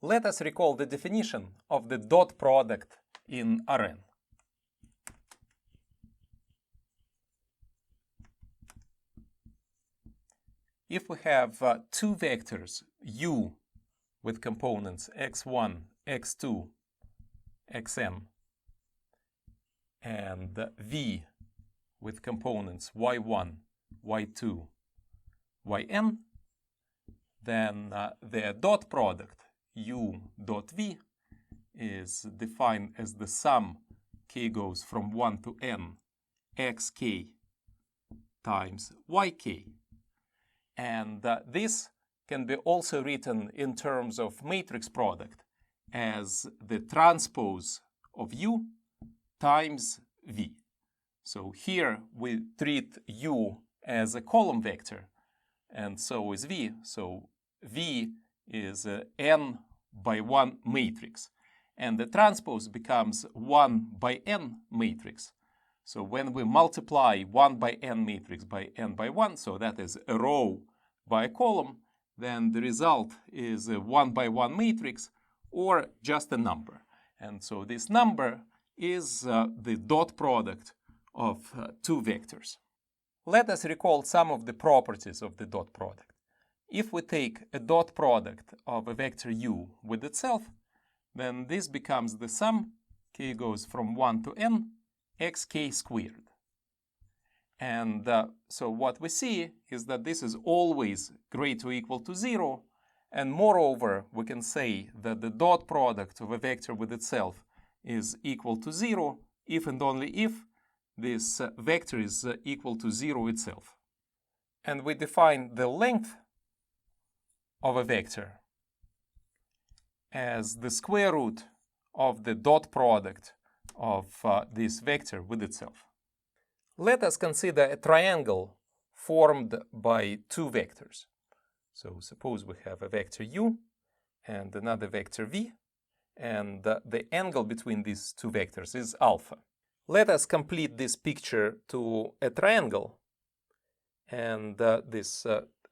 Let us recall the definition of the dot product in Rn. If we have two vectors u with components x1, x2, xn, and v with components y1, y2, yn, then their dot product u dot v is defined as the sum k goes from 1 to n xk times yk. And this can be also written in terms of matrix product as the transpose of u times v. So here we treat u as a column vector, and so is v. So v is a n by 1 matrix, and the transpose becomes 1 by n matrix. So when we multiply 1 by n matrix by n by 1, so that is a row by a column, then the result is a 1 by 1 matrix or just a number. And so this number is the dot product of two vectors. Let us recall some of the properties of the dot product. If we take a dot product of a vector u with itself, then this becomes the sum k goes from 1 to n xk squared. And so what we see is that this is always greater or equal to 0, and moreover we can say that the dot product of a vector with itself is equal to 0 if and only if this vector is equal to 0 itself. And we define the length of a vector as the square root of the dot product of this vector with itself. Let us consider a triangle formed by two vectors. So suppose we have a vector u and another vector v, and the angle between these two vectors is alpha. Let us complete this picture to a triangle, and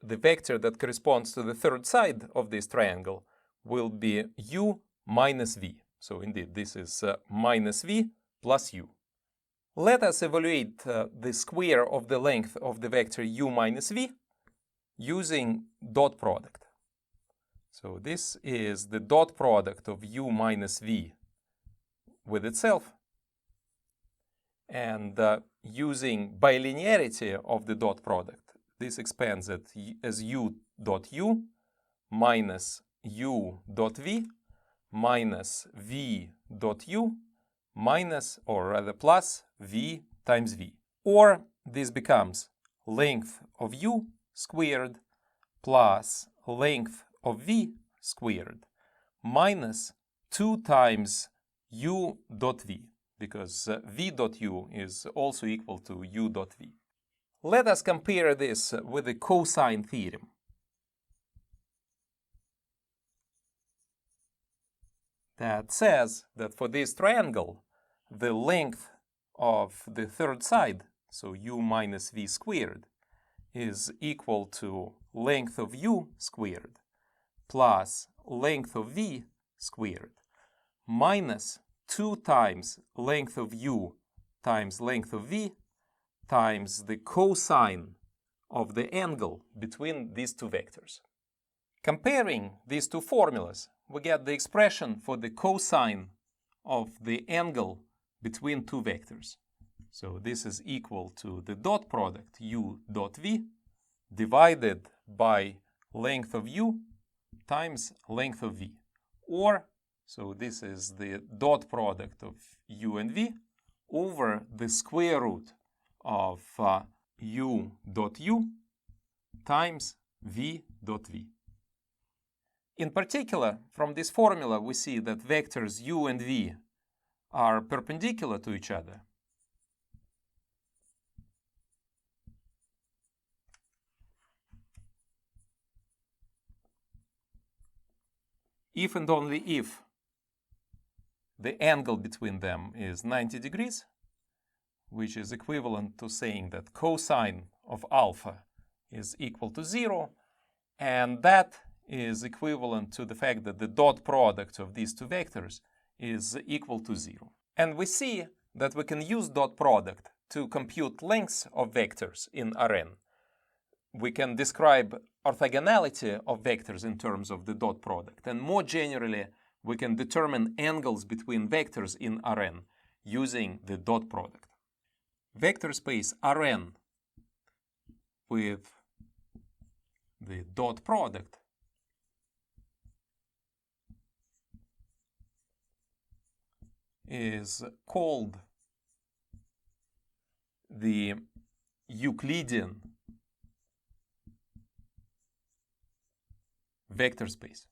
the vector that corresponds to the third side of this triangle will be u minus v. So indeed, this is minus v plus u. Let us evaluate the square of the length of the vector u minus v using dot product. So this is the dot product of u minus v with itself. And using bilinearity of the dot product, this expands it as u dot u minus u dot v minus v dot u minus, or rather plus, v times v. Or this becomes length of u squared plus length of v squared minus 2 times u dot v, because v dot u is also equal to u dot v. Let us compare this with the cosine theorem. That says that for this triangle, the length of the third side, so u minus v squared, is equal to length of u squared plus length of v squared minus 2 times length of u times length of v times the cosine of the angle between these two vectors. Comparing these two formulas, we get the expression for the cosine of the angle between two vectors. So this is equal to the dot product u dot v divided by length of u times length of v. Or, so this is the dot product of u and v over the square root of u dot u times v dot v. In particular, from this formula, we see that vectors u and v are perpendicular to each other. If and only if the angle between them is 90 degrees, which is equivalent to saying that cosine of alpha is equal to 0, and that is equivalent to the fact that the dot product of these two vectors is equal to 0. And we see that we can use dot product to compute lengths of vectors in Rn. We can describe orthogonality of vectors in terms of the dot product. And more generally, we can determine angles between vectors in Rn using the dot product. Vector space Rn with the dot product is called the Euclidean vector space,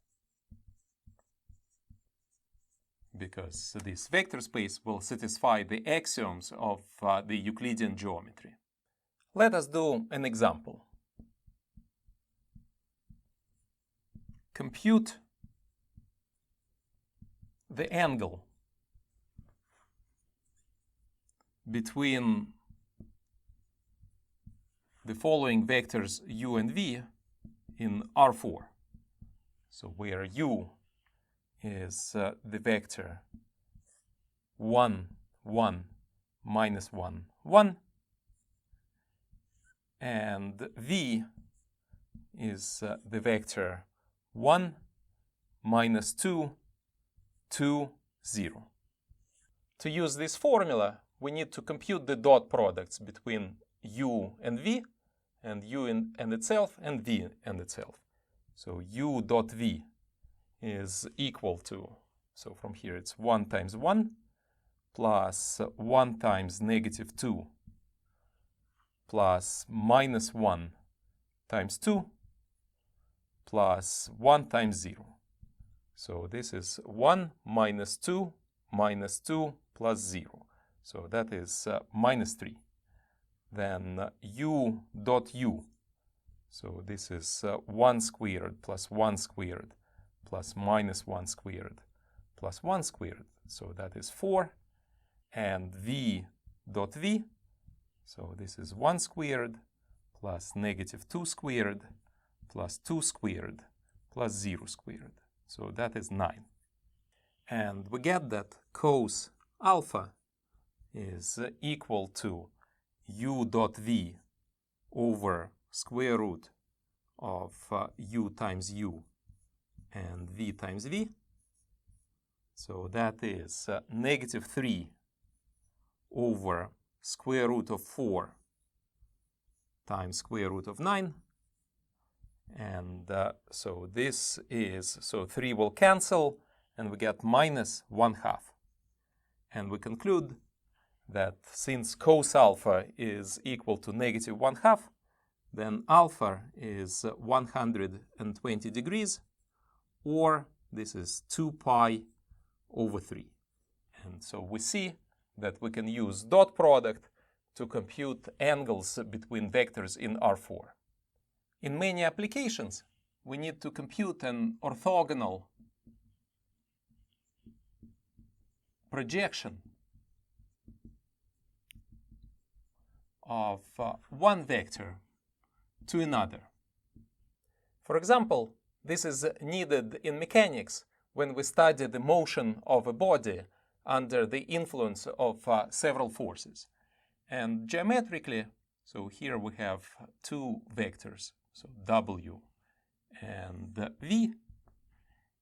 because this vector space will satisfy the axioms of the Euclidean geometry. Let us do an example. Compute the angle between the following vectors u and v in R4. So where u is the vector 1, 1, minus 1, 1, and v is the vector 1, minus 2, 2, 0. To use this formula, we need to compute the dot products between u and v, and u and itself, and v and itself. So u dot v is equal to, so from here it's 1 times 1 plus 1 times negative 2 plus minus 1 times 2 plus 1 times 0. So this is 1 minus 2 plus 0. So that is minus 3. Then u dot u. So this is 1 squared plus 1 squared plus minus 1 squared plus 1 squared. So that is 4. And v dot v. So this is 1 squared plus negative 2 squared plus 2 squared plus 0 squared. So that is 9. And we get that cos alpha is equal to u dot v over square root of u times u and v times v. So that is negative 3 over square root of 4 times square root of 9. And so this is, so 3 will cancel, and we get minus 1/2. And we conclude that since cos alpha is equal to negative 1/2, then alpha is 120 degrees, or this is 2 pi over 3. And so we see that we can use dot product to compute angles between vectors in R4. In many applications, we need to compute an orthogonal projection of one vector to another. For example, this is needed in mechanics when we study the motion of a body under the influence of several forces. And geometrically, so here we have two vectors, so w and v.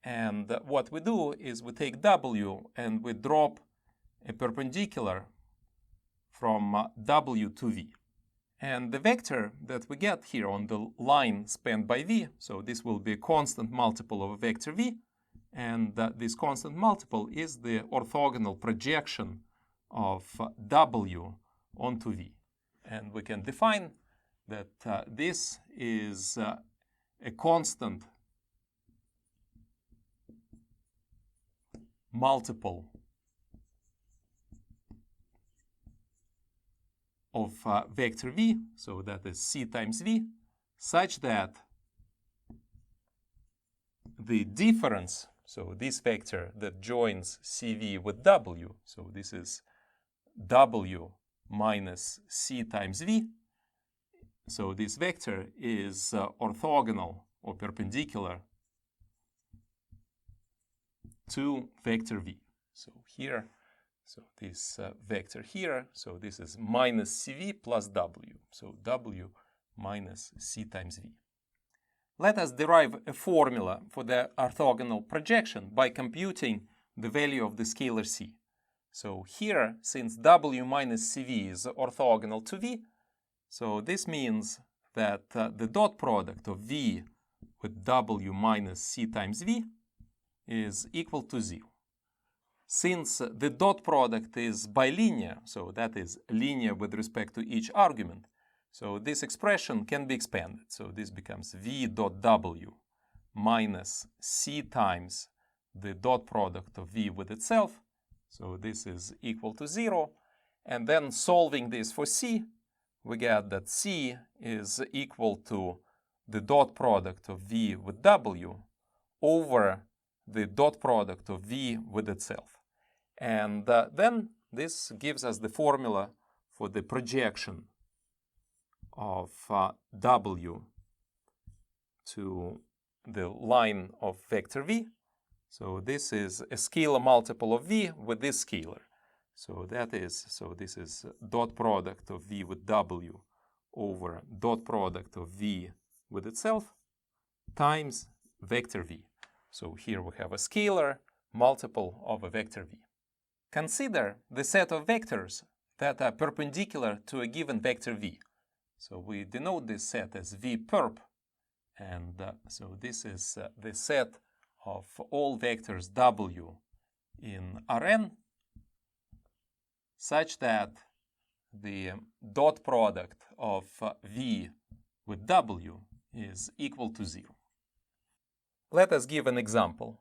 And what we do is we take w and we drop a perpendicular from w to v. And the vector that we get here on the line spanned by v, so this will be a constant multiple of a vector v, and this constant multiple is the orthogonal projection of w onto v. And we can define that this is a constant multiple of vector v, so that is c times v, such that the difference, so this vector that joins cv with w, so this is w minus c times v, so this vector is orthogonal or perpendicular to vector v. So here, so this vector here, so this is minus cv plus w. So w minus c times v. Let us derive a formula for the orthogonal projection by computing the value of the scalar c. So here, since w minus cv is orthogonal to v, so this means that the dot product of v with w minus c times v is equal to 0. Since the dot product is bilinear, so that is linear with respect to each argument, so this expression can be expanded. So this becomes v dot w minus c times the dot product of v with itself. So this is equal to 0. And then solving this for c, we get that c is equal to the dot product of v with w over the dot product of v with itself. And then this gives us the formula for the projection of w to the line of vector v. So this is a scalar multiple of v with this scalar. So this is dot product of v with w over dot product of v with itself times vector v. So here we have a scalar multiple of a vector v. Consider the set of vectors that are perpendicular to a given vector v. So we denote this set as v perp, and so this is the set of all vectors w in Rn such that the dot product of v with w is equal to 0. Let us give an example.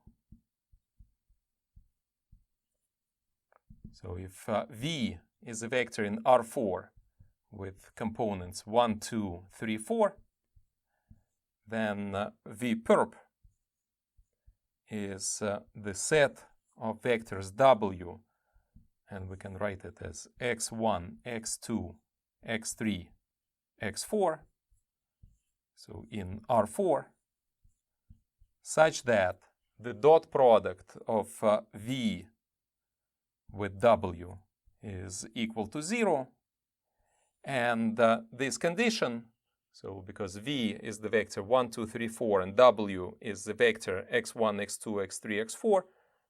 So if v is a vector in R4 with components 1, 2, 3, 4, then v perp is the set of vectors w, and we can write it as x1, x2, x3, x4, so in R4, such that the dot product of v with w is equal to 0, and this condition, so because v is the vector 1, 2, 3, 4, and w is the vector x1, x2, x3, x4,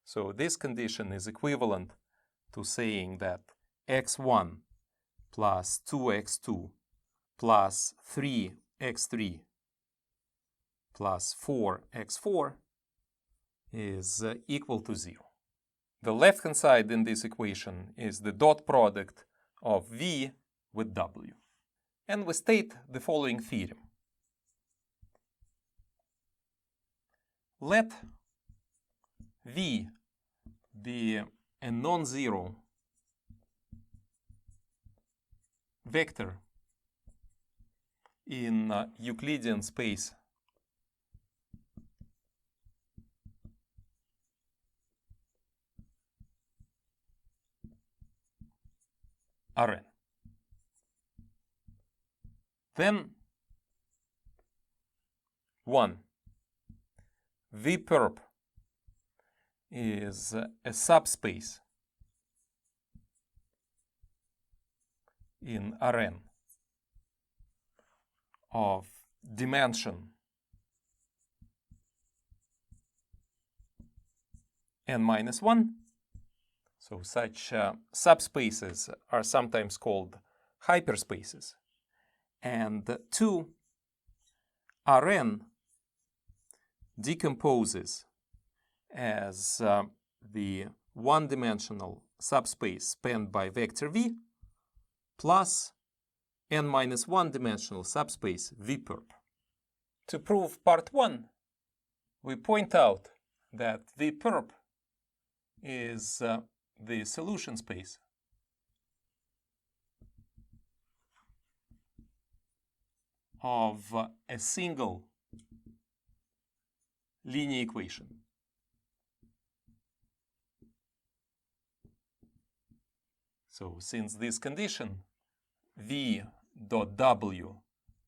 so this condition is equivalent to saying that x1 plus 2x2 plus 3x3 plus 4x4 is equal to 0. The left-hand side in this equation is the dot product of v with w. And we state the following theorem. Let v be a non-zero vector in Euclidean space Rn. Then 1. V perp is a subspace in Rn of dimension n minus 1. So such subspaces are sometimes called hyperspaces. And 2, Rn decomposes as the one-dimensional subspace spanned by vector v plus n minus one-dimensional subspace v perp. To prove part 1, we point out that v perp is the solution space of a single linear equation. So since this condition v dot w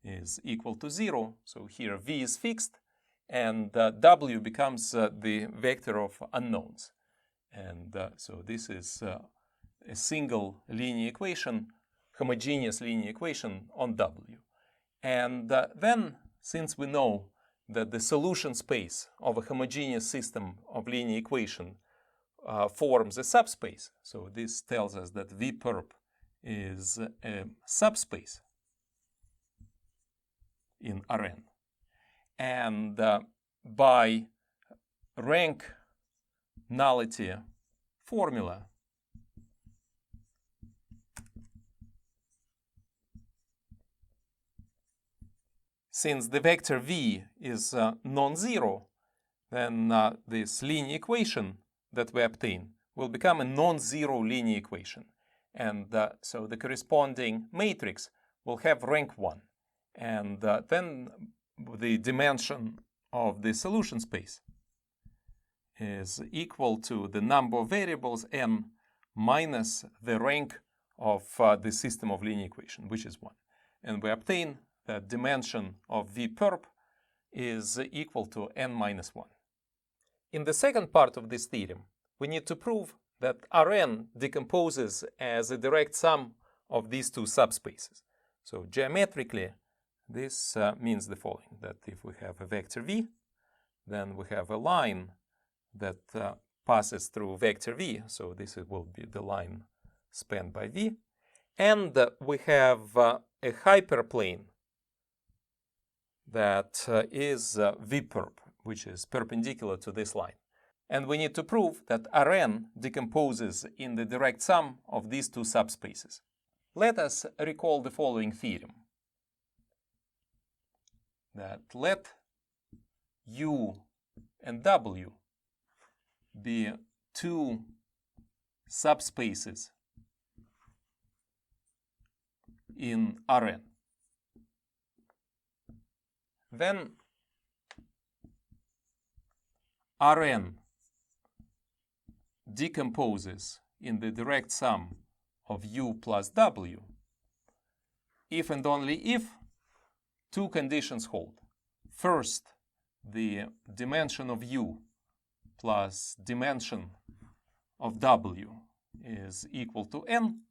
is equal to 0, so here v is fixed, and W becomes the vector of unknowns. And so this is a single linear equation, homogeneous linear equation on W. And then, since we know that the solution space of a homogeneous system of linear equation forms a subspace, so this tells us that V perp is a subspace in Rn. And by rank nullity formula, since the vector V is non-zero, then this linear equation that we obtain will become a non-zero linear equation. And so the corresponding matrix will have rank 1. And then the dimension of the solution space is equal to the number of variables n minus the rank of the system of linear equation, which is 1. And we obtain that dimension of V perp is equal to n minus 1. In the second part of this theorem, we need to prove that Rn decomposes as a direct sum of these two subspaces. So geometrically, this means the following, that if we have a vector V, then we have a line that passes through vector V, so this will be the line spanned by V, and we have a hyperplane that is V perp, which is perpendicular to this line. And we need to prove that Rn decomposes in the direct sum of these two subspaces. Let us recall the following theorem, that let U and W be two subspaces in Rn. Then Rn decomposes in the direct sum of U plus W if and only if two conditions hold. First, the dimension of U plus dimension of W is equal to n,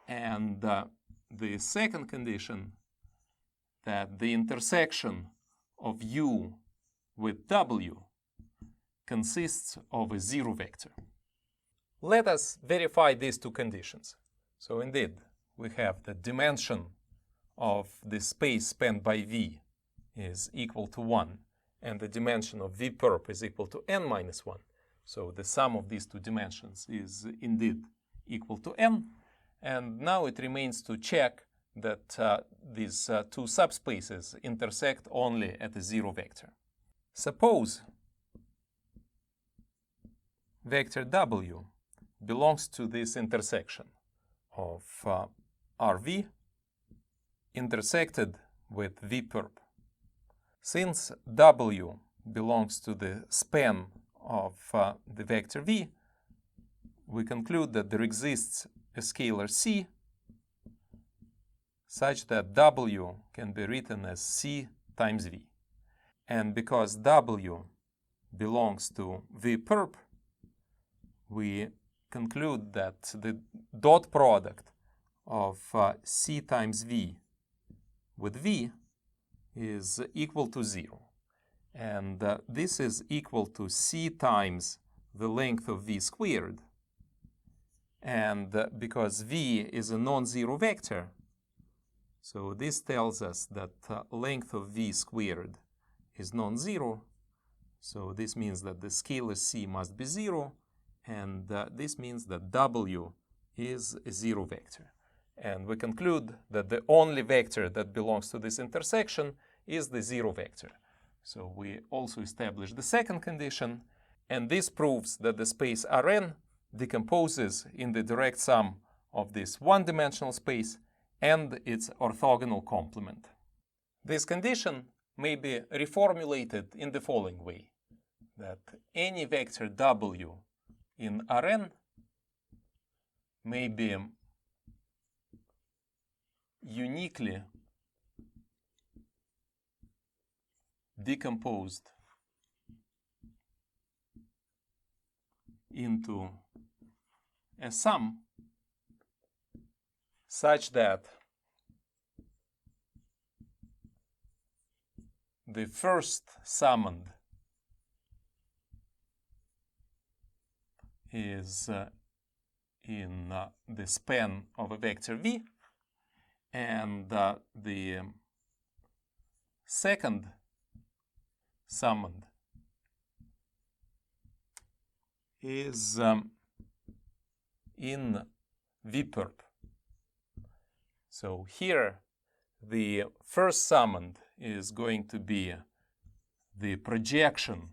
and the second condition, that the intersection of U with W consists of a zero vector. Let us verify these two conditions. So indeed, we have the dimension of the space spanned by V is equal to 1, and the dimension of V perp is equal to n minus 1. So the sum of these two dimensions is indeed equal to n. And now it remains to check that these two subspaces intersect only at a zero vector. Suppose vector W belongs to this intersection of RV intersected with V perp. Since W belongs to the span of the vector V, we conclude that there exists a scalar C such that W can be written as C times V. And because W belongs to V perp, we conclude that the dot product of C times V with V is equal to 0. And this is equal to C times the length of V squared. And because V is a non-zero vector, so this tells us that length of V squared is non-zero. So this means that the scalar C must be 0. And this means that W is a zero vector. And we conclude that the only vector that belongs to this intersection is the zero vector. So we also establish the second condition, and this proves that the space Rn decomposes in the direct sum of this one-dimensional space and its orthogonal complement. This condition may be reformulated in the following way, that any vector W in Rn may be uniquely decomposed into a sum such that the first summoned is in the span of a vector v, and the second summoned is in vperp. So here the first summoned is going to be the projection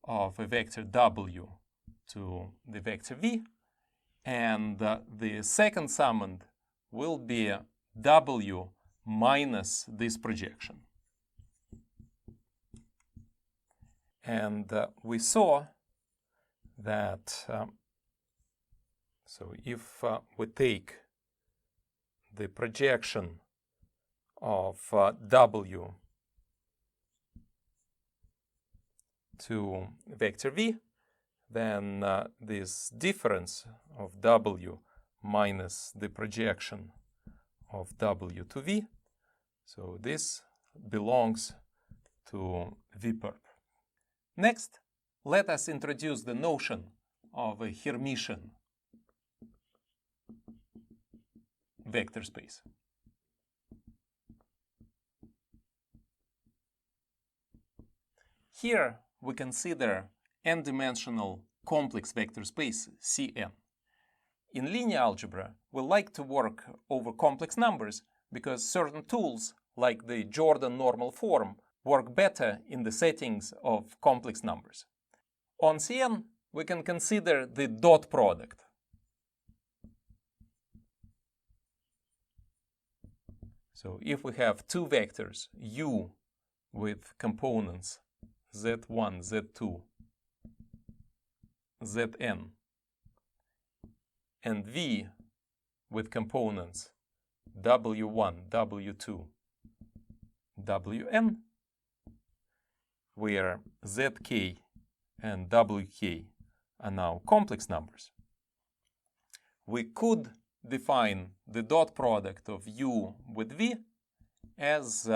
of a vector w to the vector v, and the second summoned will be w minus this projection. And we saw that, so if we take the projection of w to vector v, then this difference of w minus the projection of w to v, so this belongs to vperp. Next, let us introduce the notion of a Hermitian vector space. Here we consider n-dimensional complex vector space Cn. In linear algebra, we like to work over complex numbers because certain tools, like the Jordan normal form, work better in the settings of complex numbers. On Cn, we can consider the dot product. So if we have two vectors, u with components z1, z2, zn, and v with components w1, w2, wn, where zk and wk are now complex numbers, we could define the dot product of u with v as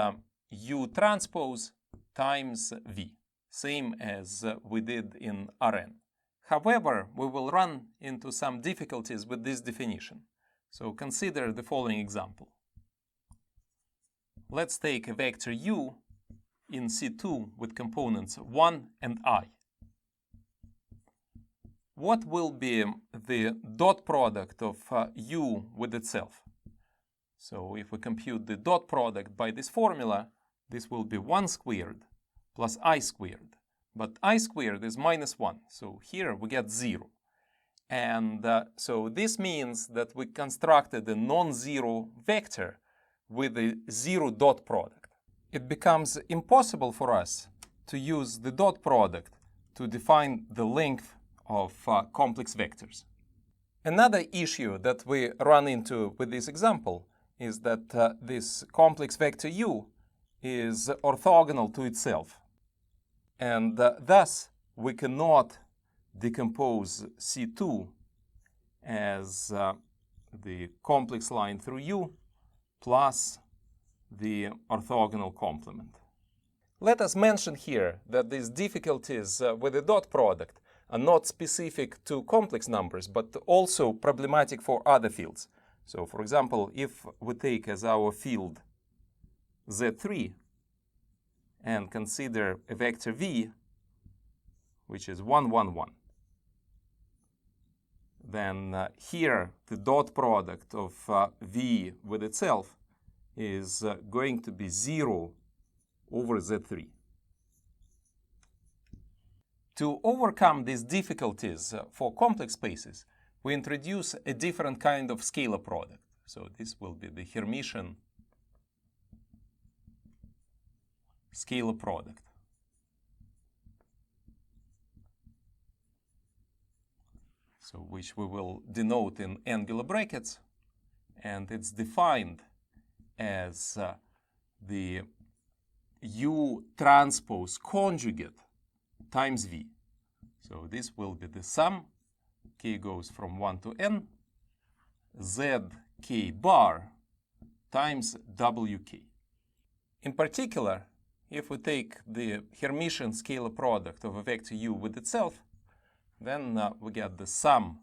u transpose times v, same as we did in Rn. However, we will run into some difficulties with this definition. So consider the following example. Let's take a vector u in C2 with components 1 and I. What will be the dot product of u with itself? So if we compute the dot product by this formula, this will be 1 squared plus I squared. But I squared is minus 1, so here we get 0. And so this means that we constructed a non-zero vector with a 0 dot product. It becomes impossible for us to use the dot product to define the length of complex vectors. Another issue that we run into with this example is that this complex vector u is orthogonal to itself. And thus, we cannot decompose C2 as the complex line through u plus the orthogonal complement. Let us mention here that these difficulties with the dot product are not specific to complex numbers, but also problematic for other fields. So, for example, if we take as our field Z3 and consider a vector v, which is 1, 1, 1, then here the dot product of v with itself is going to be 0 over Z3. To overcome these difficulties for complex spaces, we introduce a different kind of scalar product. So this will be the Hermitian scalar product. So which we will denote in angular brackets, and it's defined as the u transpose conjugate times v. So this will be the sum, k goes from 1 to n, zk bar times wk. In particular, if we take the Hermitian scalar product of a vector u with itself, then we get the sum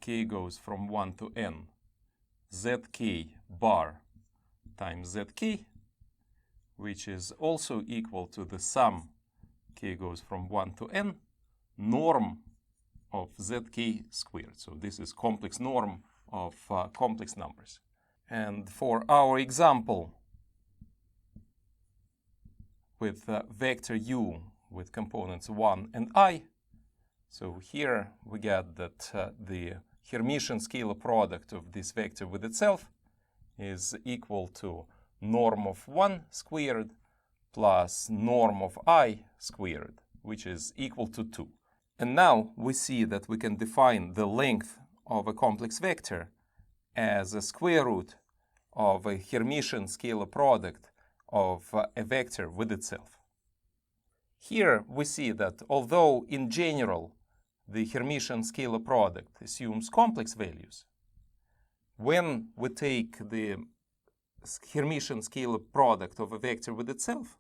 k goes from 1 to n, zk bar times zk, which is also equal to the sum k goes from 1 to n, norm of zk squared. So this is complex norm of complex numbers. And for our example with vector u with components 1 and I, so here we get that the Hermitian scalar product of this vector with itself is equal to norm of 1 squared plus norm of I squared, which is equal to 2. And now we see that we can define the length of a complex vector as a square root of a Hermitian scalar product of a vector with itself. Here we see that although in general the Hermitian scalar product assumes complex values, when we take the Hermitian scalar product of a vector with itself,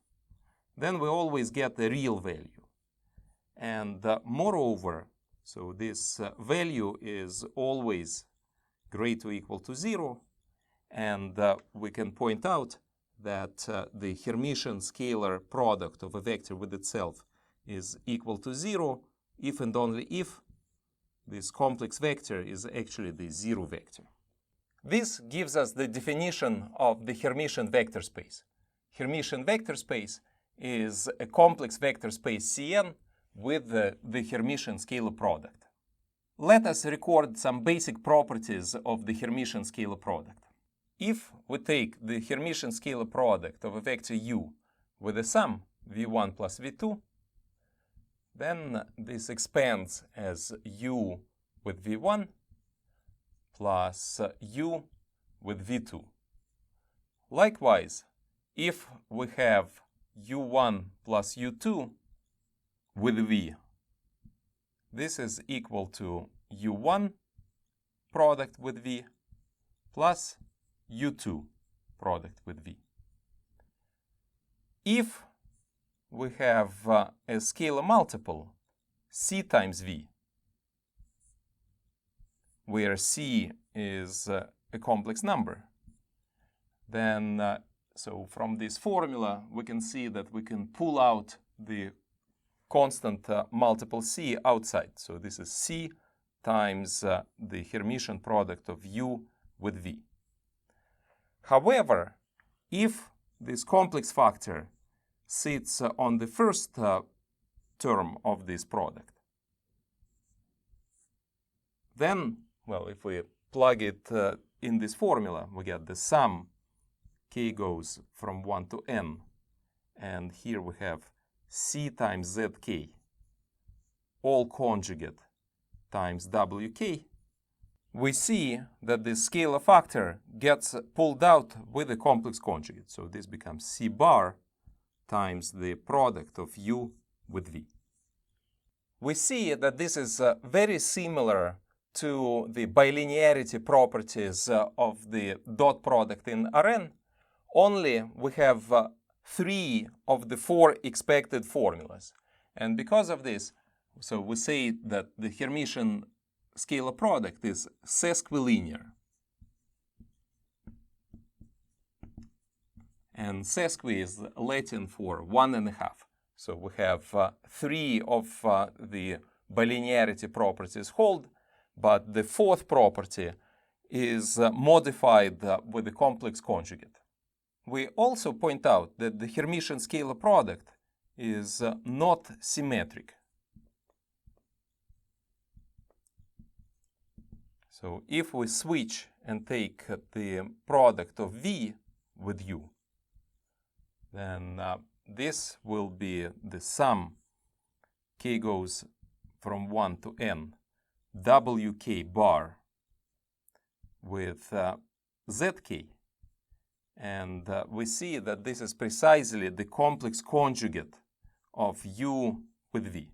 then we always get the real value. And moreover, so this value is always greater or equal to 0, and we can point out that the Hermitian scalar product of a vector with itself is equal to 0 if and only if this complex vector is actually the 0 vector. This gives us the definition of the Hermitian vector space. Hermitian vector space is a complex vector space Cn with the Hermitian scalar product. Let us record some basic properties of the Hermitian scalar product. If we take the Hermitian scalar product of a vector u with a sum v1 plus v2, then this expands as u with v1 plus u with v2. Likewise, if we have u1 plus u2 with v, this is equal to u1 product with v plus u2 product with v. If we have a scalar multiple c times v, where c is a complex number, then so from this formula we can see that we can pull out the constant multiple c outside. So this is c times the Hermitian product of u with v. However, if this complex factor sits on the first term of this product, then, well, if we plug it in this formula, we get the sum k goes from 1 to n, and here we have c times zk, all conjugate times wk. We see that the scalar factor gets pulled out with a complex conjugate. So this becomes c bar times the product of u with v. We see that this is very similar to the bilinearity properties of the dot product in Rn, only we have 3 of the 4 expected formulas. And because of this, so we say that the Hermitian scalar product is sesquilinear. And sesqui is Latin for 1.5. So we have 3 of the bilinearity properties hold, but the 4th property is modified with the complex conjugate. We also point out that the Hermitian scalar product is not symmetric. So if we switch and take the product of v with u, then this will be the sum k goes from 1 to n wk bar with zk. And we see that this is precisely the complex conjugate of u with v.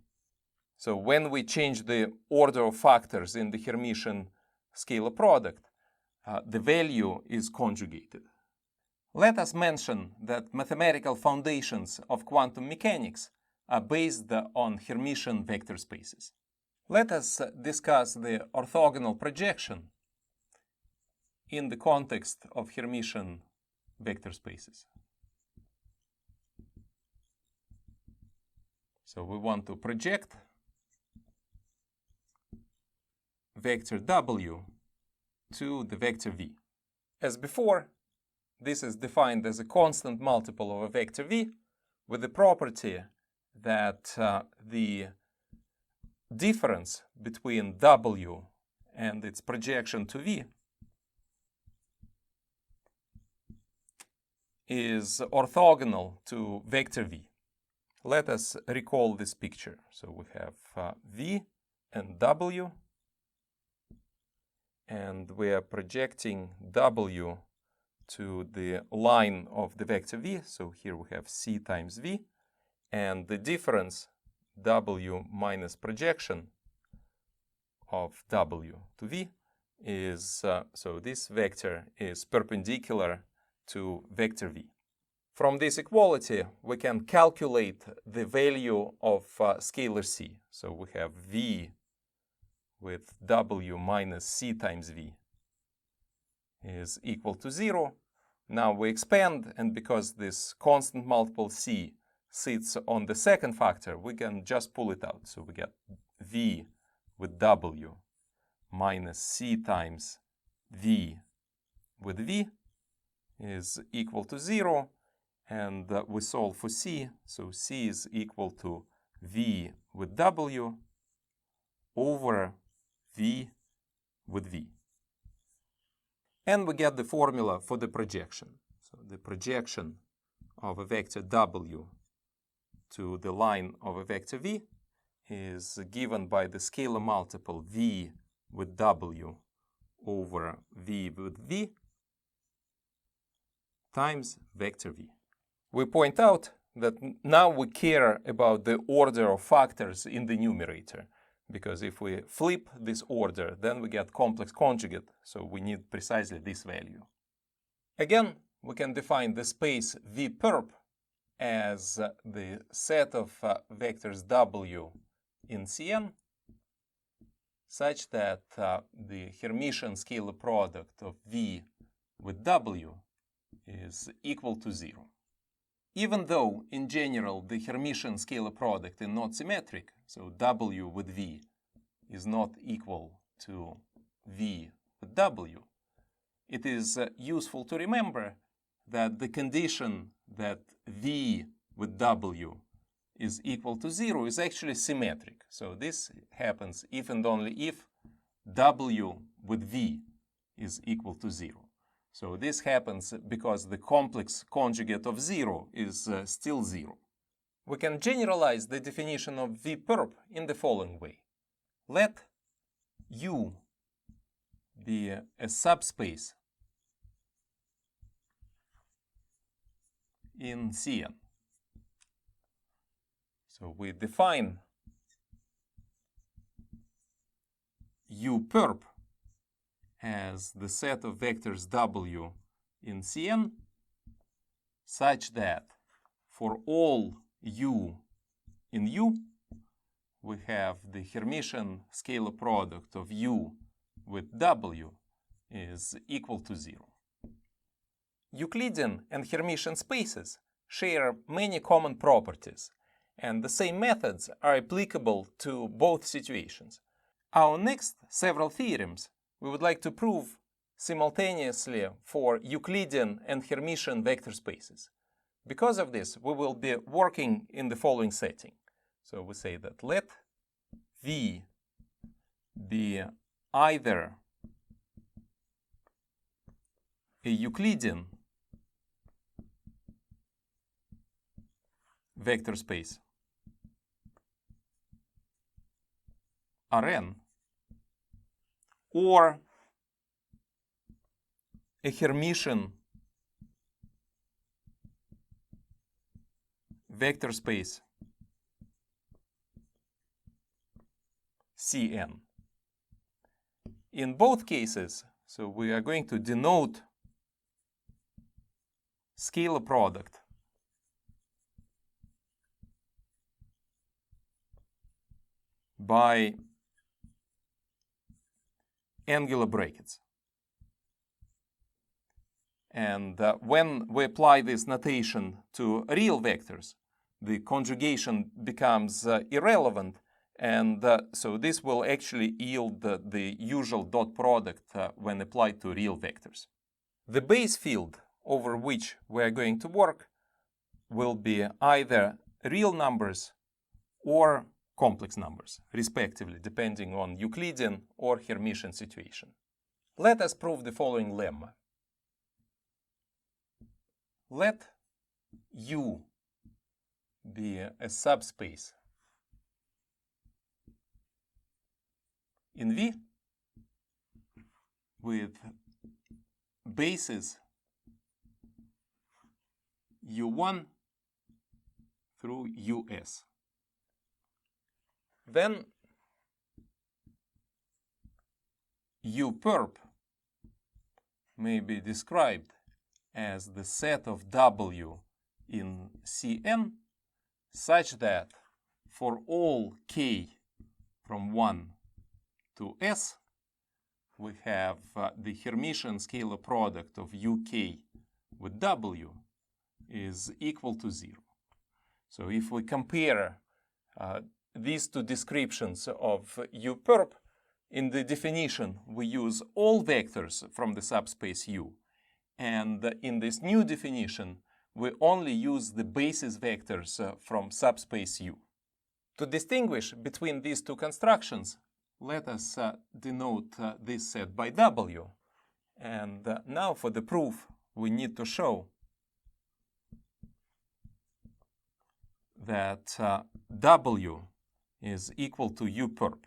So when we change the order of factors in the Hermitian scalar product, the value is conjugated. Let us mention that mathematical foundations of quantum mechanics are based on Hermitian vector spaces. Let us discuss the orthogonal projection in the context of Hermitian vector spaces. So we want to project vector W to the vector V. As before, this is defined as a constant multiple of a vector V with the property that the difference between W and its projection to V is orthogonal to vector V. Let us recall this picture. So we have V and W, and we are projecting W to the line of the vector V. So here we have C times V, and the difference W minus projection of W to V is, so this vector is perpendicular to vector V. From this equality, we can calculate the value of scalar C. So we have V with W minus C times V is equal to 0. Now we expand, and because this constant multiple C sits on the second factor, we can just pull it out. So we get V with W minus C times V with V is equal to 0. And we solve for C. So C is equal to V with W over V with V. And we get the formula for the projection. So the projection of a vector W to the line of a vector V is given by the scalar multiple V with W over V with V times vector V. We point out that now we care about the order of factors in the numerator, because if we flip this order, then we get complex conjugate, so we need precisely this value. Again, we can define the space V perp as the set of vectors W in Cn, such that the Hermitian scalar product of V with W is equal to 0. Even though, in general, the Hermitian scalar product is not symmetric, so W with V is not equal to V with W, it is useful to remember that the condition that V with W is equal to 0 is actually symmetric. So this happens if and only if W with V is equal to 0. So this happens because the complex conjugate of 0 is still 0. We can generalize the definition of V perp in the following way. Let U be a subspace in Cn. So we define U perp as the set of vectors W in Cn such that for all U in U, we have the Hermitian scalar product of U with W is equal to 0. Euclidean and Hermitian spaces share many common properties, and the same methods are applicable to both situations. Our next several theorems we would like to prove simultaneously for Euclidean and Hermitian vector spaces. Because of this, we will be working in the following setting. So we say that let V be either a Euclidean vector space Rn or a Hermitian vector space Cn. In both cases, so we are going to denote scalar product by angular brackets. And when we apply this notation to real vectors, the conjugation becomes irrelevant, and so this will actually yield the usual dot product when applied to real vectors. The base field over which we are going to work will be either real numbers or complex numbers, respectively, depending on Euclidean or Hermitian situation. Let us prove the following lemma. Let U be a subspace in V with bases U1 through US. Then U perp may be described as the set of W in Cn such that for all k from 1 to S, we have the Hermitian scalar product of UK with W is equal to 0. So if we compare these two descriptions of U perp, in the definition we use all vectors from the subspace U. And in this new definition, we only use the basis vectors from subspace U. To distinguish between these two constructions, let us denote this set by W. And now for the proof, we need to show that W is equal to U perp.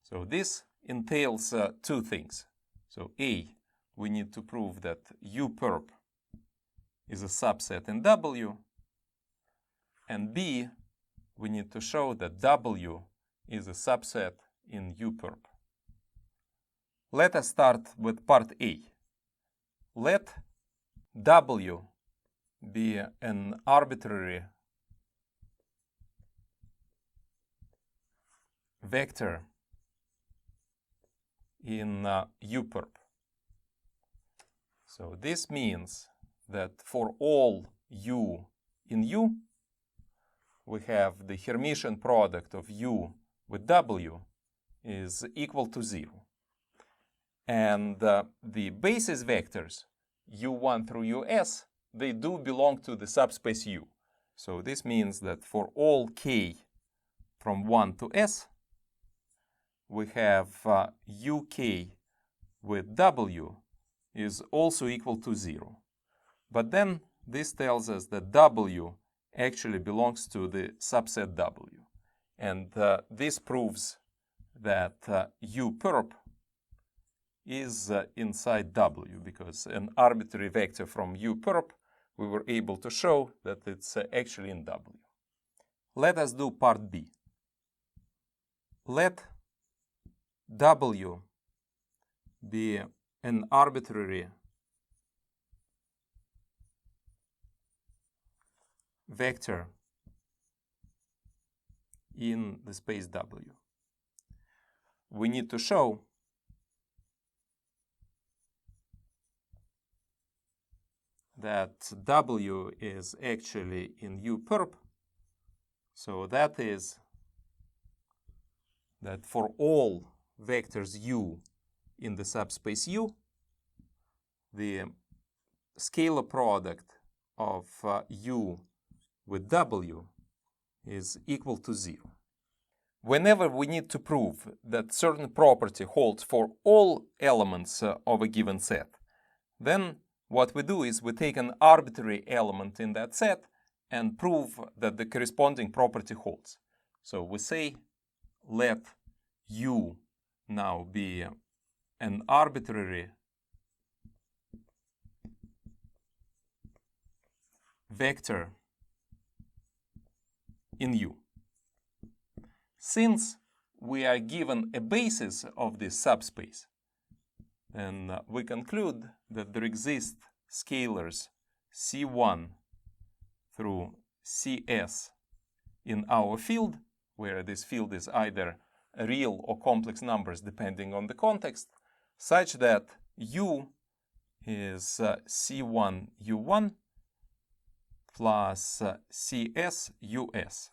So this entails two things. So A, we need to prove that U perp is a subset in W, and B, we need to show that W is a subset in U perp. Let us start with part A. Let W be an arbitrary vector in U perp. So this means that for all U in U, we have the Hermitian product of U with W is equal to 0. And the basis vectors, U1 through US, they do belong to the subspace U. So this means that for all k from 1 to S, we have UK with W is also equal to 0. But then this tells us that W actually belongs to the subset W. And this proves that U perp is inside W, because an arbitrary vector from U perp, we were able to show that it's actually in W. Let us do part B. Let W be an arbitrary vector in the space W. We need to show that W is actually in U perp. So that is that for all vectors U in the subspace U, the scalar product of U with W is equal to 0. Whenever we need to prove that certain property holds for all elements of a given set, then what we do is we take an arbitrary element in that set and prove that the corresponding property holds. So we say let U now be an arbitrary vector in U. Since we are given a basis of this subspace, then we conclude that there exist scalars C1 through CS in our field, where this field is either real or complex numbers depending on the context, such that U is C1 U1 plus CS US.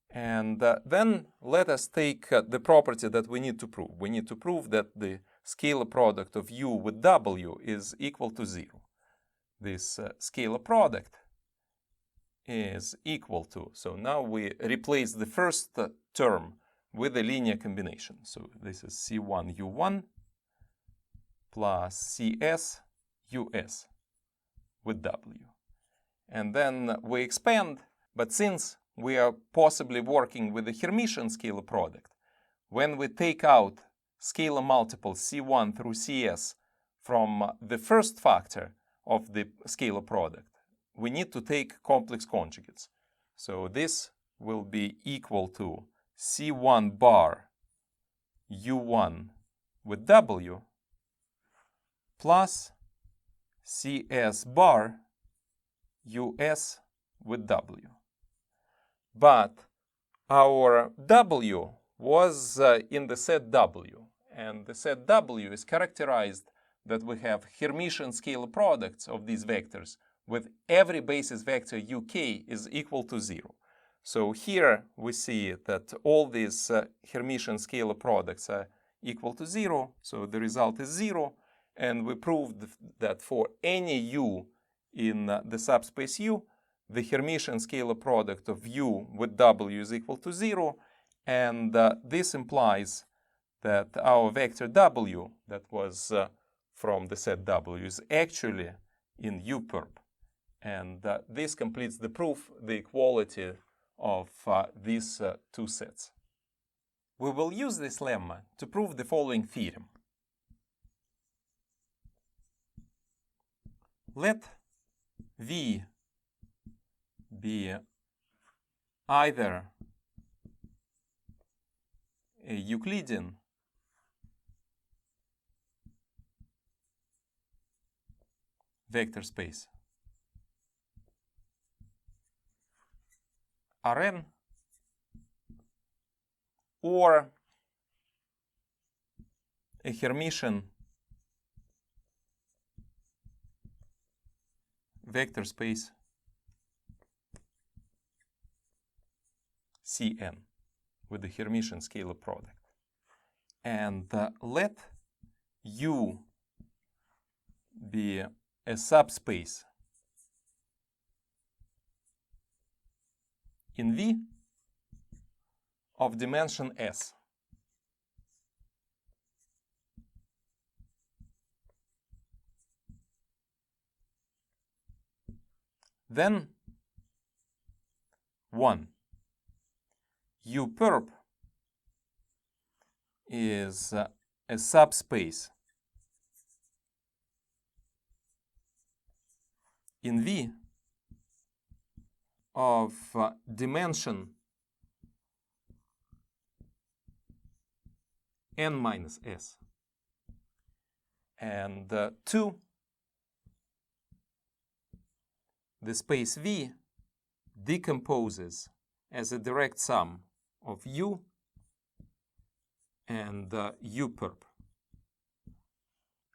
And then let us take the property that we need to prove. We need to prove that the scalar product of U with W is equal to 0. This scalar product is equal to, so now we replace the first term with a linear combination. So this is C1 U1 plus CS US with W. And then we expand, but since we are possibly working with a Hermitian scalar product, when we take out scalar multiples C1 through CS from the first factor of the scalar product, we need to take complex conjugates. So this will be equal to C1 bar U1 with W plus CS bar US with W. But our W was in the set W, and the set W is characterized that we have Hermitian scalar products of these vectors with every basis vector UK is equal to 0. So here we see that all these Hermitian scalar products are equal to 0, so the result is 0, and we proved that for any U in the subspace U, the Hermitian scalar product of U with W is equal to 0, and this implies that our vector W that was from the set W is actually in U perp. And this completes the proof, the equality of these two sets. We will use this lemma to prove the following theorem. Let V be either a Euclidean vector space Rn or a Hermitian vector space Cn with the Hermitian scalar product. And let U be a subspace in V of dimension S. Then 1. U perp is a subspace in V of dimension n minus s. And 2, the space V decomposes as a direct sum of U and U perp.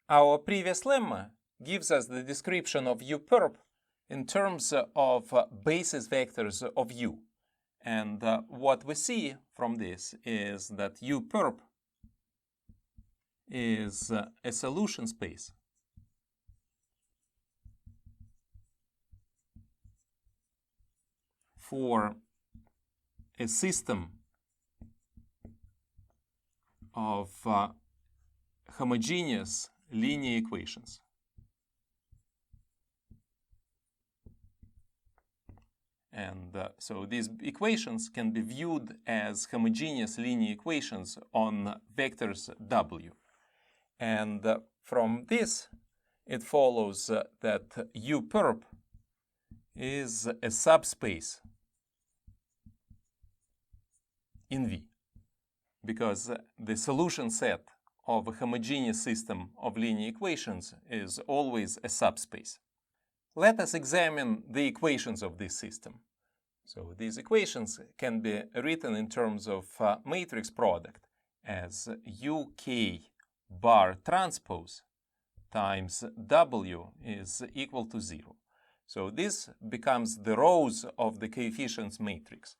Our previous lemma gives us the description of U perp in terms of basis vectors of U. And what we see from this is that U perp is a solution space for a system of homogeneous linear equations. And so these equations can be viewed as homogeneous linear equations on vectors W. And from this, it follows that U perp is a subspace in V. because the solution set of a homogeneous system of linear equations is always a subspace. Let us examine the equations of this system. So these equations can be written in terms of matrix product as UK bar transpose times W is equal to 0. So this becomes the rows of the coefficients matrix.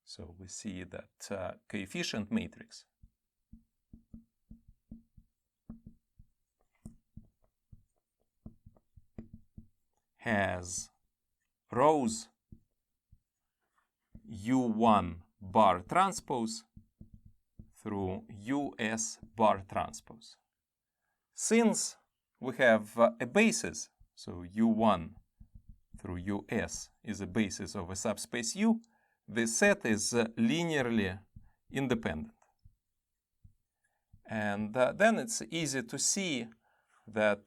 So we see that coefficient matrix has rows U1 bar transpose through US bar transpose. Since we have a basis, so U1 through US is a basis of a subspace U, the set is linearly independent. And then it's easy to see that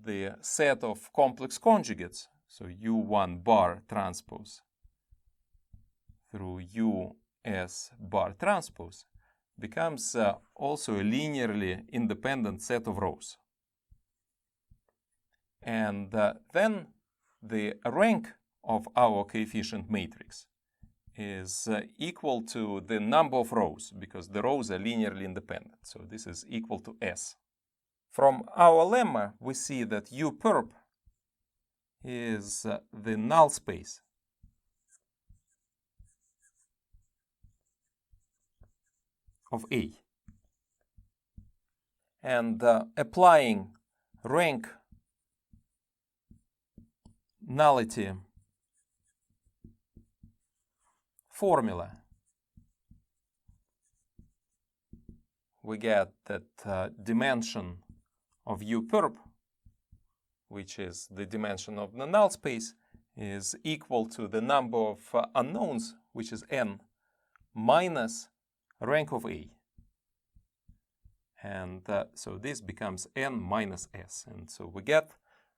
the set of complex conjugates, so U1 bar transpose through US bar transpose, becomes also a linearly independent set of rows. And then the rank of our coefficient matrix is equal to the number of rows, because the rows are linearly independent. So this is equal to S. From our lemma, we see that U perp is the null space of A. And applying rank nullity formula, we get that dimension of U perp, which is the dimension of the null space, is equal to the number of unknowns, which is n, minus rank of A. And so this becomes n minus s. And so we get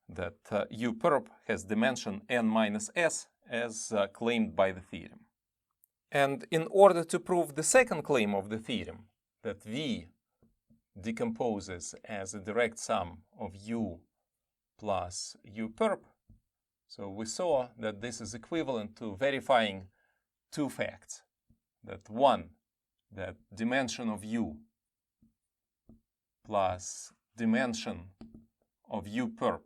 that U perp has dimension n minus s as claimed by the theorem. And in order to prove the second claim of the theorem, that V decomposes as a direct sum of U plus U perp, so we saw that this is equivalent to verifying two facts. That one, that dimension of U plus dimension of U perp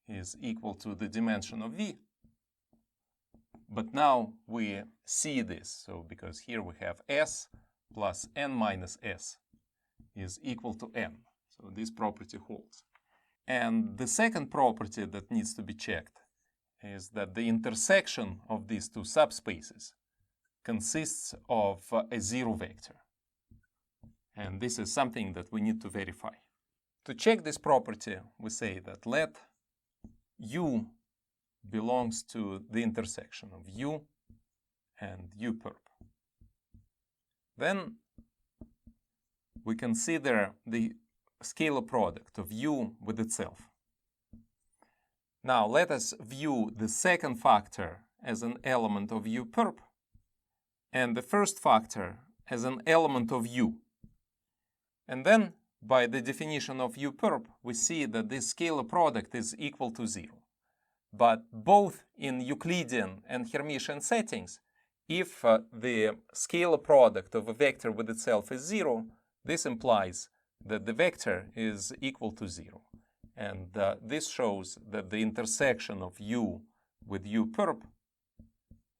is equal to the dimension of V. But now we see this, so because here we have S plus n minus s is equal to n. So this property holds. And the second property that needs to be checked is that the intersection of these two subspaces consists of a zero vector. And this is something that we need to verify. To check this property, we say that let U belongs to the intersection of U and U perp. Then we consider the scalar product of U with itself. Now let us view the second factor as an element of U perp and the first factor as an element of U. And then by the definition of U perp, we see that this scalar product is equal to 0. But both in Euclidean and Hermitian settings, if the scalar product of a vector with itself is 0, this implies that the vector is equal to 0. And this shows that the intersection of U with U perp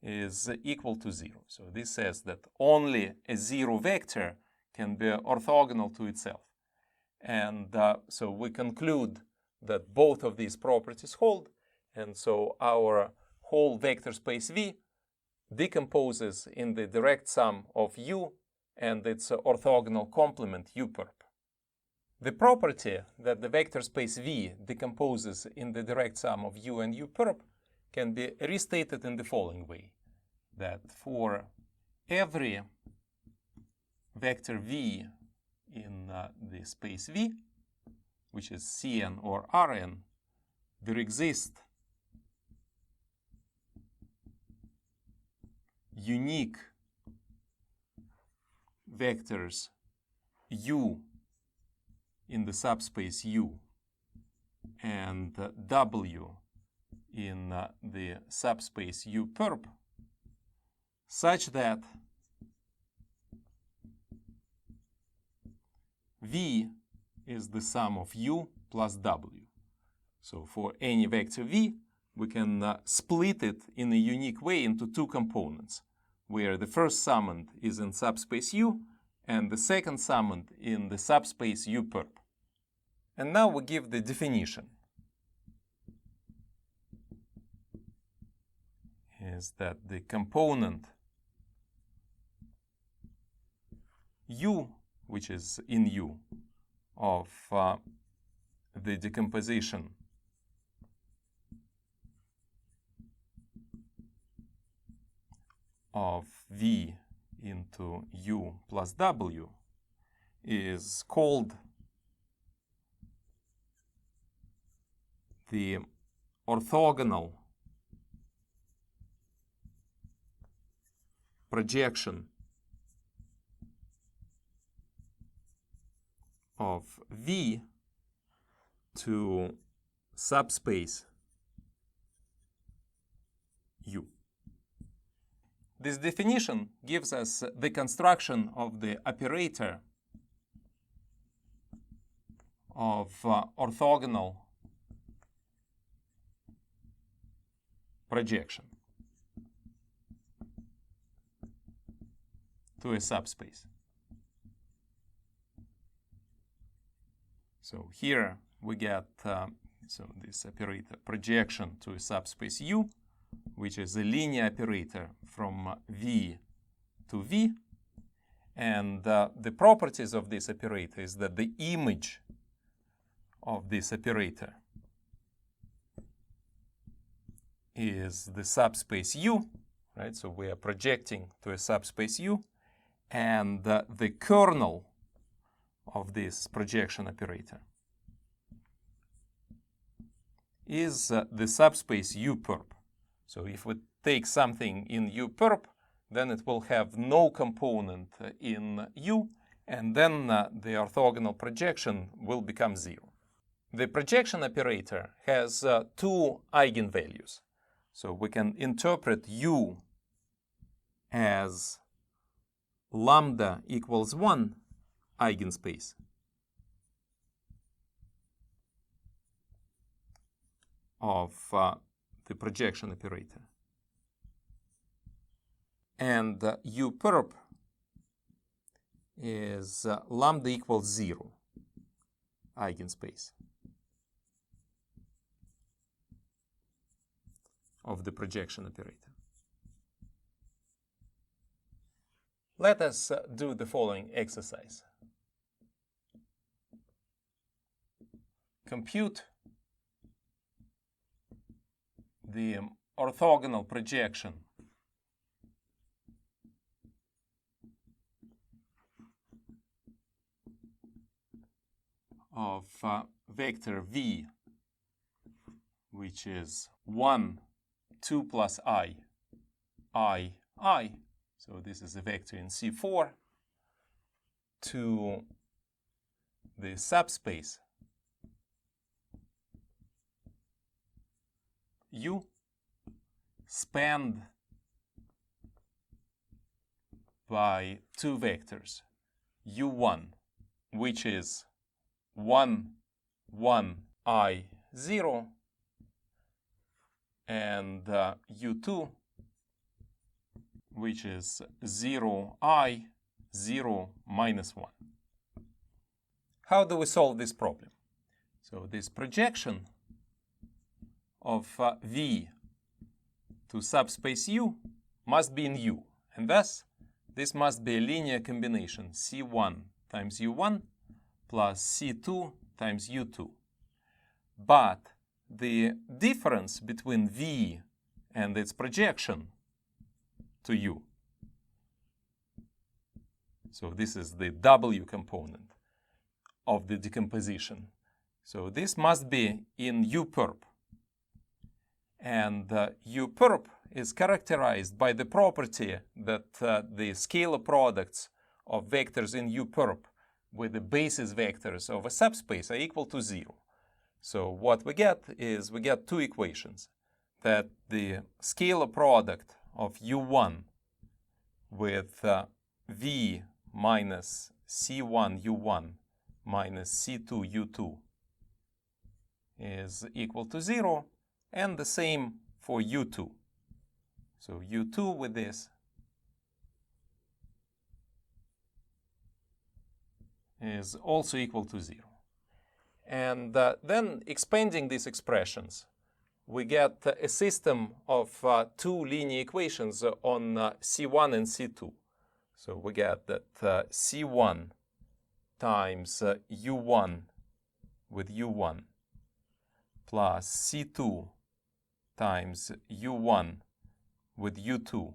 is equal to 0. So this says that only a 0 vector can be orthogonal to itself. And so we conclude that both of these properties hold. And so our whole vector space V decomposes in the direct sum of U and its orthogonal complement U perp. The property that the vector space V decomposes in the direct sum of U and U perp can be restated in the following way, that for every vector V in the space V, which is Cn or Rn, there exist unique vectors u in the subspace U and W in the subspace U perp such that V is the sum of U plus W. So for any vector V, we can split it in a unique way into two components, where the first summand is in subspace U and the second summand in the subspace U perp. And now we give the definition. Is that the component U, which is in U, of the decomposition of V into U plus W is called the orthogonal projection of V to subspace U. This definition gives us the construction of the operator of orthogonal projection to a subspace. So here we get this operator projection to a subspace U, which is a linear operator from V to V. And the properties of this operator is that the image of this operator is the subspace U, right? So we are projecting to a subspace U, and the kernel of this projection operator is the subspace U perp. So if we take something in U perp, then it will have no component in U, and then the orthogonal projection will become 0. The projection operator has two eigenvalues. So we can interpret U as lambda equals 1 eigenspace of the projection operator. And U perp is lambda equals 0 eigenspace of the projection operator. Let us do the following exercise. Compute the orthogonal projection of vector V, which is 1, 2 plus I. So this is a vector in C4 to the subspace U spanned by two vectors, U1, which is 1, 1, I, 0, and U2, which is 0, I, 0, minus 1. How do we solve this problem? So this projection of V to subspace U must be in U, and thus this must be a linear combination C1 times U1 plus C2 times U2. But the difference between V and its projection to U, so this is the W component of the decomposition. So this must be in U perp. And U perp is characterized by the property that the scalar products of vectors in U_perp with the basis vectors of a subspace are equal to 0. So what we get is we get two equations, that the scalar product of U1 with V minus C1 U1 minus C2 U2 is equal to 0, and the same for U2. So U2 with this is also equal to 0. And then expanding these expressions, we get a system of two linear equations on C1 and C2. So we get that C1 times U1 with U1 plus C2 times U1 with U2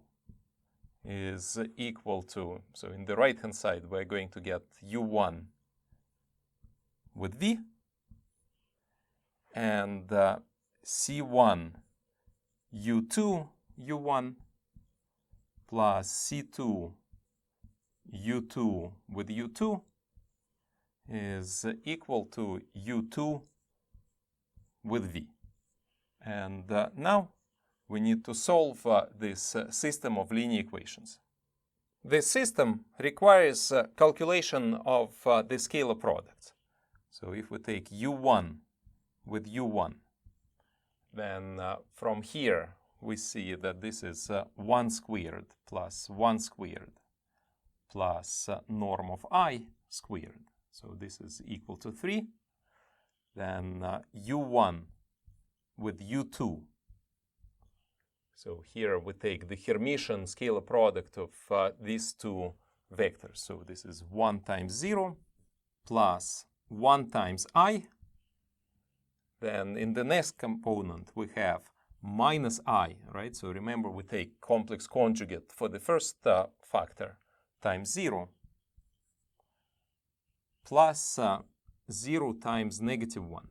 is equal to, so in the right hand side we're going to get U1 with V, and C1 U2 U1 plus C2 U2 with U2 is equal to U2 with V. And now we need to solve this system of linear equations. This system requires calculation of the scalar products. So if we take U1 with U1, then from here we see that this is 1 squared plus 1 squared plus norm of I squared. So this is equal to 3. Then U1 with U2. So here we take the Hermitian scalar product of these two vectors. So this is 1 times 0 plus 1 times I. Then in the next component we have minus I, right? So remember we take complex conjugate for the first factor times 0 plus 0 times negative 1.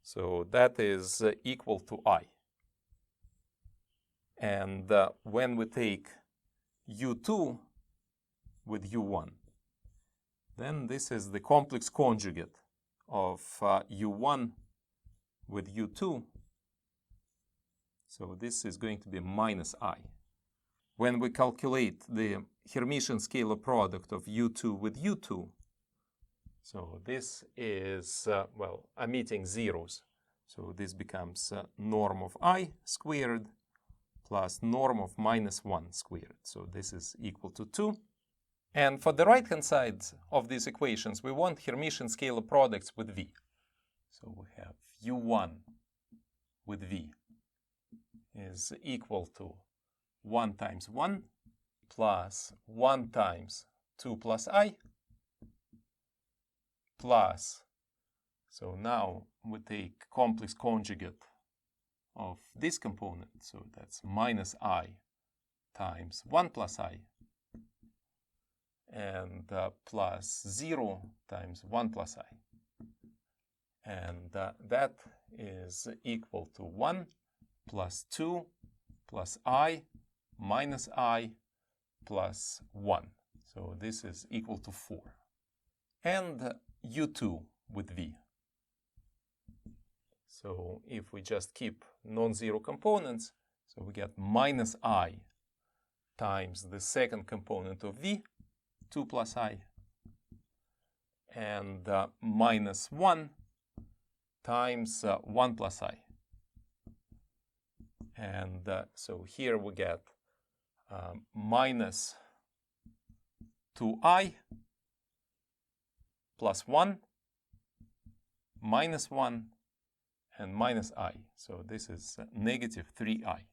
So that is equal to I. And when we take U2 with U1, then this is the complex conjugate of U1 with U2. So this is going to be minus I. When we calculate the Hermitian scalar product of U2 with U2, so this is, well, omitting zeros. So this becomes norm of I squared plus norm of minus 1 squared. So this is equal to 2. And for the right-hand side of these equations, we want Hermitian scalar products with V. So we have U1 with V is equal to 1 times 1 plus 1 times 2 plus I plus, so now we take complex conjugate of this component, so that's minus I times 1 plus I, and plus 0 times 1 plus I. And that is equal to 1 plus 2 plus I minus I plus 1. So this is equal to 4. And U2 with V. So if we just keep non-zero components, so we get minus I times the second component of V, 2 plus I, and minus 1 times 1 plus I. And so here we get minus 2I plus 1, minus 1, and minus I. So this is negative 3I.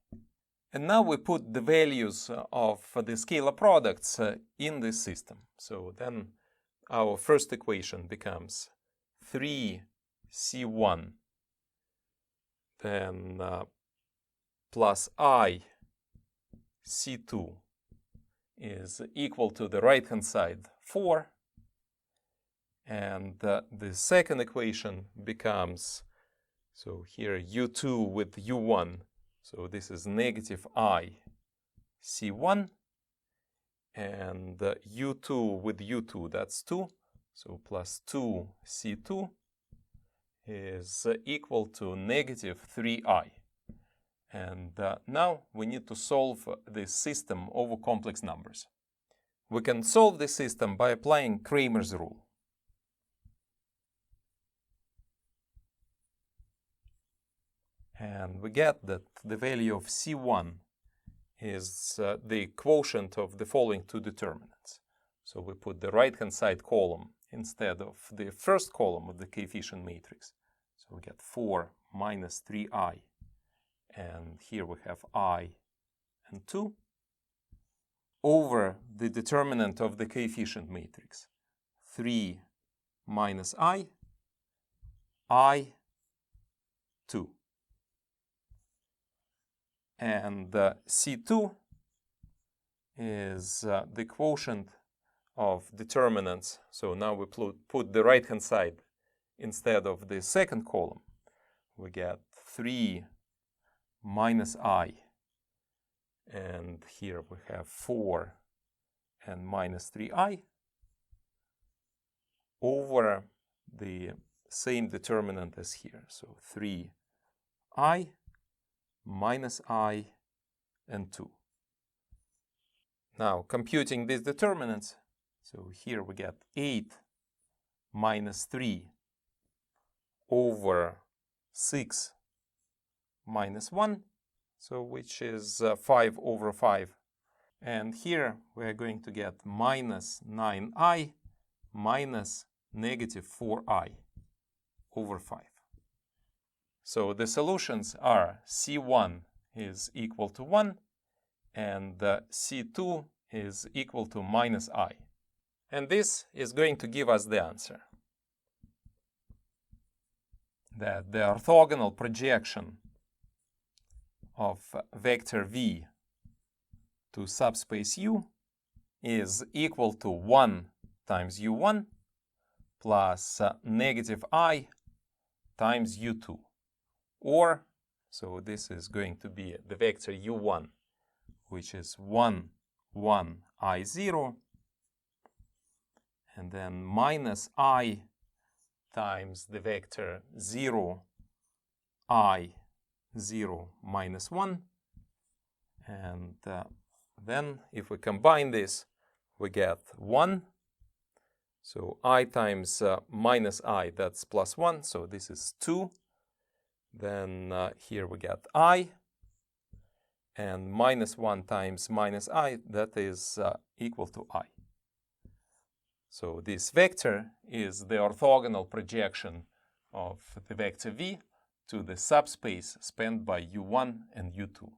And now we put the values of the scalar products in this system. So then our first equation becomes 3C1 then plus I C2 is equal to the right-hand side 4. And the second equation becomes, so here U2 with U1, so this is negative I C1 and u2 with u2, that's 2. So plus 2c2 is equal to negative 3i. And now we need to solve this system over complex numbers. We can solve this system by applying Cramer's rule. And we get that the value of C1 is the quotient of the following two determinants. So we put the right-hand side column instead of the first column of the coefficient matrix. So we get 4 minus 3i. And here we have I and 2 over the determinant of the coefficient matrix. 3 minus I, 2. And C2 is the quotient of determinants. So now we put the right-hand side instead of the second column. We get 3 minus I. And here we have 4 and minus 3i over the same determinant as here. So 3i minus I and 2. Now computing these determinants, so here we get 8 minus 3 over 6 minus 1. So which is 5 over 5. And here we're going to get minus 9i minus negative 4i over 5. So the solutions are C1 is equal to 1 and C2 is equal to minus I. And this is going to give us the answer. That the orthogonal projection of vector v to subspace U is equal to 1 times U1 plus negative I times U2. Or, so this is going to be the vector U1, which is 1, 1, I0, and then minus I times the vector 0, I, 0 minus 1, and then if we combine this we get 1, so I times minus I, that's plus 1, so this is 2, then here we get I, and minus 1 times minus I, that is equal to I. So this vector is the orthogonal projection of the vector v to the subspace spanned by U1 and U2.